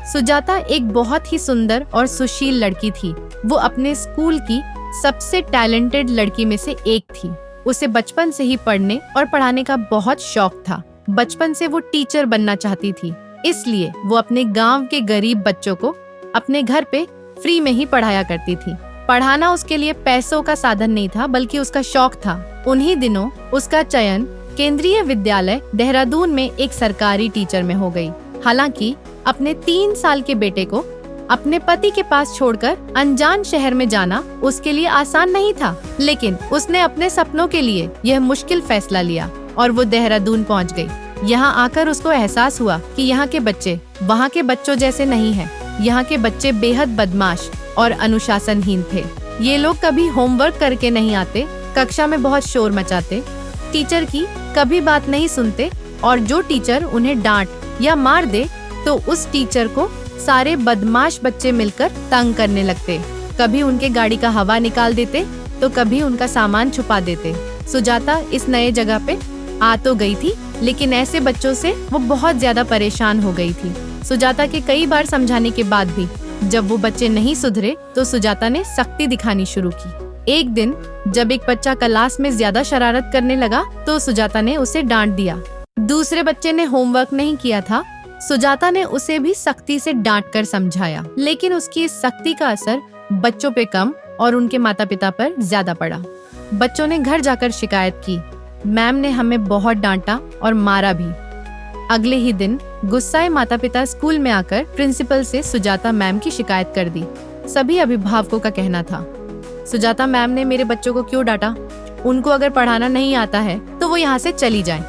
सुजाता एक बहुत ही सुंदर और सुशील लड़की थी। वो अपने स्कूल की सबसे टैलेंटेड लड़की में से एक थी। उसे बचपन से ही पढ़ने और पढ़ाने का बहुत शौक था। बचपन से वो टीचर बनना चाहती थी, इसलिए वो अपने गांव के गरीब बच्चों को अपने घर पे फ्री में ही पढ़ाया करती थी। पढ़ाना उसके लिए पैसों का साधन नहीं था, बल्कि उसका शौक था। उन्हीं दिनों उसका चयन केंद्रीय विद्यालय देहरादून में एक सरकारी टीचर में हो गई। हालांकि अपने 3 साल के बेटे को अपने पति के पास छोड़कर अनजान शहर में जाना उसके लिए आसान नहीं था, लेकिन उसने अपने सपनों के लिए यह मुश्किल फैसला लिया और वो देहरादून पहुंच गई। यहाँ आकर उसको एहसास हुआ कि यहाँ के बच्चे वहाँ के बच्चों जैसे नहीं हैं। यहाँ के बच्चे बेहद बदमाश और अनुशासनहीन थे। ये लोग कभी होमवर्क करके नहीं आते, कक्षा में बहुत शोर मचाते, टीचर की कभी बात नहीं सुनते और जो टीचर उन्हें डांट या मार दे तो उस टीचर को सारे बदमाश बच्चे मिलकर तंग करने लगते। कभी उनके गाड़ी का हवा निकाल देते तो कभी उनका सामान छुपा देते। सुजाता इस नए जगह पे आ तो गई थी, लेकिन ऐसे बच्चों से वो बहुत ज्यादा परेशान हो गई थी। सुजाता के कई बार समझाने के बाद भी जब वो बच्चे नहीं सुधरे तो सुजाता ने सख्ती दिखानी शुरू की। एक दिन जब एक बच्चा क्लास में ज्यादा शरारत करने लगा तो सुजाता ने उसे डांट दिया। दूसरे बच्चे ने होमवर्क नहीं किया था। सुजाता ने उसे भी सख्ती से डांट कर समझाया, लेकिन उसकी इस सख्ती का असर बच्चों पे कम और उनके माता पिता पर ज्यादा पड़ा। बच्चों ने घर जाकर शिकायत की, मैम ने हमें बहुत डांटा और मारा भी। अगले ही दिन गुस्साए माता पिता स्कूल में आकर प्रिंसिपल से सुजाता मैम की शिकायत कर दी। सभी अभिभावकों का कहना था, सुजाता मैम ने मेरे बच्चों को क्यों डांटा? उनको अगर पढ़ाना नहीं आता है तो वो यहाँ से चली जाएं।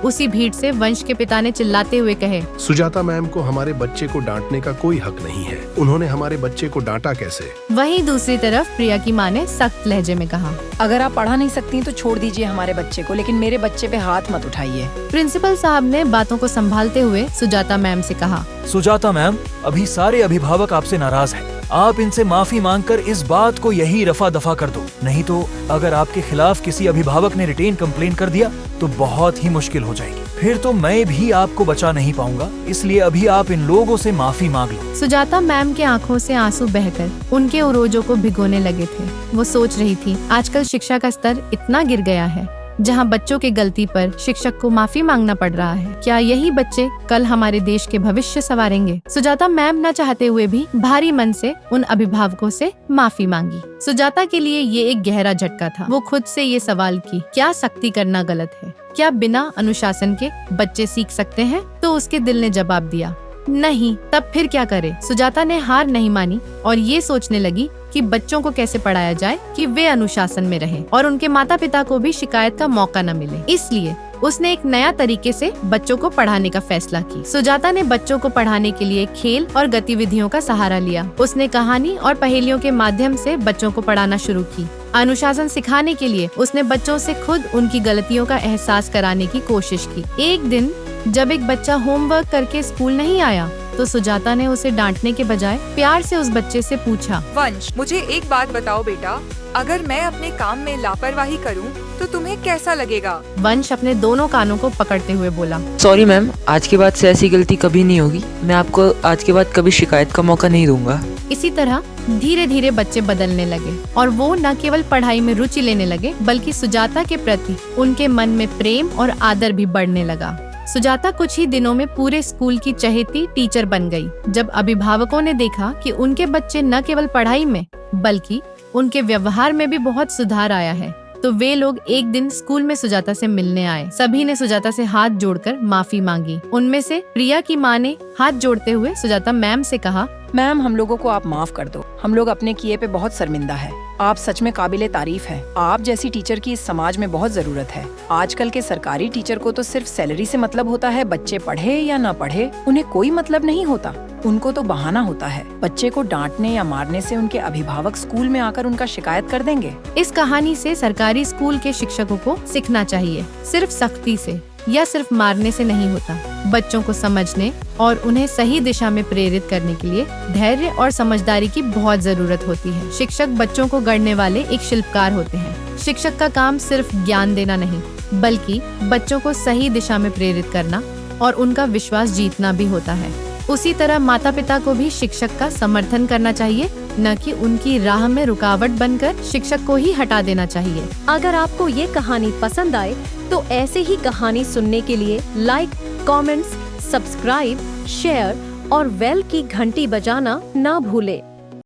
उसी भीड़ से वंश के पिता ने चिल्लाते हुए कहे, सुजाता मैम को हमारे बच्चे को डांटने का कोई हक नहीं है। उन्होंने हमारे बच्चे को डांटा कैसे? वहीं दूसरी तरफ प्रिया की माँ ने सख्त लहजे में कहा, अगर आप पढ़ा नहीं सकती तो छोड़ दीजिए हमारे बच्चे को, लेकिन मेरे बच्चे पे हाथ मत उठाइए। प्रिंसिपल साहब ने बातों को संभालते हुए सुजाता मैम से कहा, सुजाता मैम, अभी सारे अभिभावक आपसे नाराज हैं। आप इनसे माफी मांगकर इस बात को यही रफा दफा कर दो, नहीं तो अगर आपके खिलाफ किसी अभिभावक ने रिटेन कंप्लेन कर दिया तो बहुत ही मुश्किल हो जाएगी। फिर तो मैं भी आपको बचा नहीं पाऊंगा, इसलिए अभी आप इन लोगों से माफी मांग लो। सुजाता मैम के आंखों से आंसू बहकर उनके उरोजों को भिगोने लगे थे। वो सोच रही थी, आजकल शिक्षा का स्तर इतना गिर गया है, जहाँ बच्चों की गलती पर शिक्षक को माफी मांगना पड़ रहा है। क्या यही बच्चे कल हमारे देश के भविष्य संवारेंगे? सुजाता मैम न चाहते हुए भी भारी मन से उन अभिभावकों से माफी मांगी। सुजाता के लिए ये एक गहरा झटका था। वो खुद से ये सवाल की, क्या सख्ती करना गलत है? क्या बिना अनुशासन के बच्चे सीख सकते हैं? तो उसके दिल ने जवाब दिया, नहीं। तब फिर क्या करे? सुजाता ने हार नहीं मानी और ये सोचने लगी कि बच्चों को कैसे पढ़ाया जाए कि वे अनुशासन में रहें और उनके माता पिता को भी शिकायत का मौका न मिले। इसलिए उसने एक नया तरीके से बच्चों को पढ़ाने का फैसला की। सुजाता ने बच्चों को पढ़ाने के लिए खेल और गतिविधियों का सहारा लिया। उसने कहानी और पहेलियों के माध्यम से बच्चों को पढ़ाना शुरू की। अनुशासन सिखाने के लिए उसने बच्चों से खुद उनकी गलतियों का एहसास कराने की कोशिश की। एक दिन जब एक बच्चा होमवर्क करके स्कूल नहीं आया तो सुजाता ने उसे डांटने के बजाय प्यार से उस बच्चे से पूछा, वंश, मुझे एक बात बताओ बेटा, अगर मैं अपने काम में लापरवाही करूं तो तुम्हें कैसा लगेगा? वंश अपने दोनों कानों को पकड़ते हुए बोला, सॉरी मैम, आज के बाद से ऐसी गलती कभी नहीं होगी। मैं आपको आज के बाद कभी शिकायत का मौका नहीं दूंगा। इसी तरह धीरे धीरे बच्चे बदलने लगे और वो न केवल पढ़ाई में रुचि लेने लगे, बल्कि सुजाता के प्रति उनके मन में प्रेम और आदर भी बढ़ने लगा। सुजाता कुछ ही दिनों में पूरे स्कूल की चहेती टीचर बन गई। जब अभिभावकों ने देखा कि उनके बच्चे न केवल पढ़ाई में बल्कि उनके व्यवहार में भी बहुत सुधार आया है, तो वे लोग एक दिन स्कूल में सुजाता से मिलने आए। सभी ने सुजाता से हाथ जोड़कर माफी मांगी। उनमें से प्रिया की माँ ने हाथ जोड़ते हुए सुजाता मैम से कहा, मैम, हम लोगों को आप माफ कर दो। हम लोग अपने किए पे बहुत शर्मिंदा है। आप सच में काबिले तारीफ है। आप जैसी टीचर की इस समाज में बहुत जरूरत है। आजकल के सरकारी टीचर को तो सिर्फ सैलरी से मतलब होता है। बच्चे पढ़े या ना पढ़े उन्हें कोई मतलब नहीं होता। उनको तो बहाना होता है। बच्चे को डांटने या मारने से उनके अभिभावक स्कूल में आकर उनका शिकायत कर देंगे। इस कहानी से सरकारी स्कूल के शिक्षकों को सीखना चाहिए, सिर्फ सख्ती से या सिर्फ मारने से नहीं होता। बच्चों को समझने और उन्हें सही दिशा में प्रेरित करने के लिए धैर्य और समझदारी की बहुत जरूरत होती है। शिक्षक बच्चों को गढ़ने वाले एक शिल्पकार होते हैं। शिक्षक का काम सिर्फ ज्ञान देना नहीं, बल्कि बच्चों को सही दिशा में प्रेरित करना और उनका विश्वास जीतना भी होता है। उसी तरह माता पिता को भी शिक्षक का समर्थन करना चाहिए, न कि उनकी राह में रुकावट बनकर शिक्षक को ही हटा देना चाहिए। अगर आपको ये कहानी पसंद आए तो ऐसे ही कहानी सुनने के लिए लाइक, कमेंट्स, सब्सक्राइब, शेयर और बेल की घंटी बजाना ना भूले।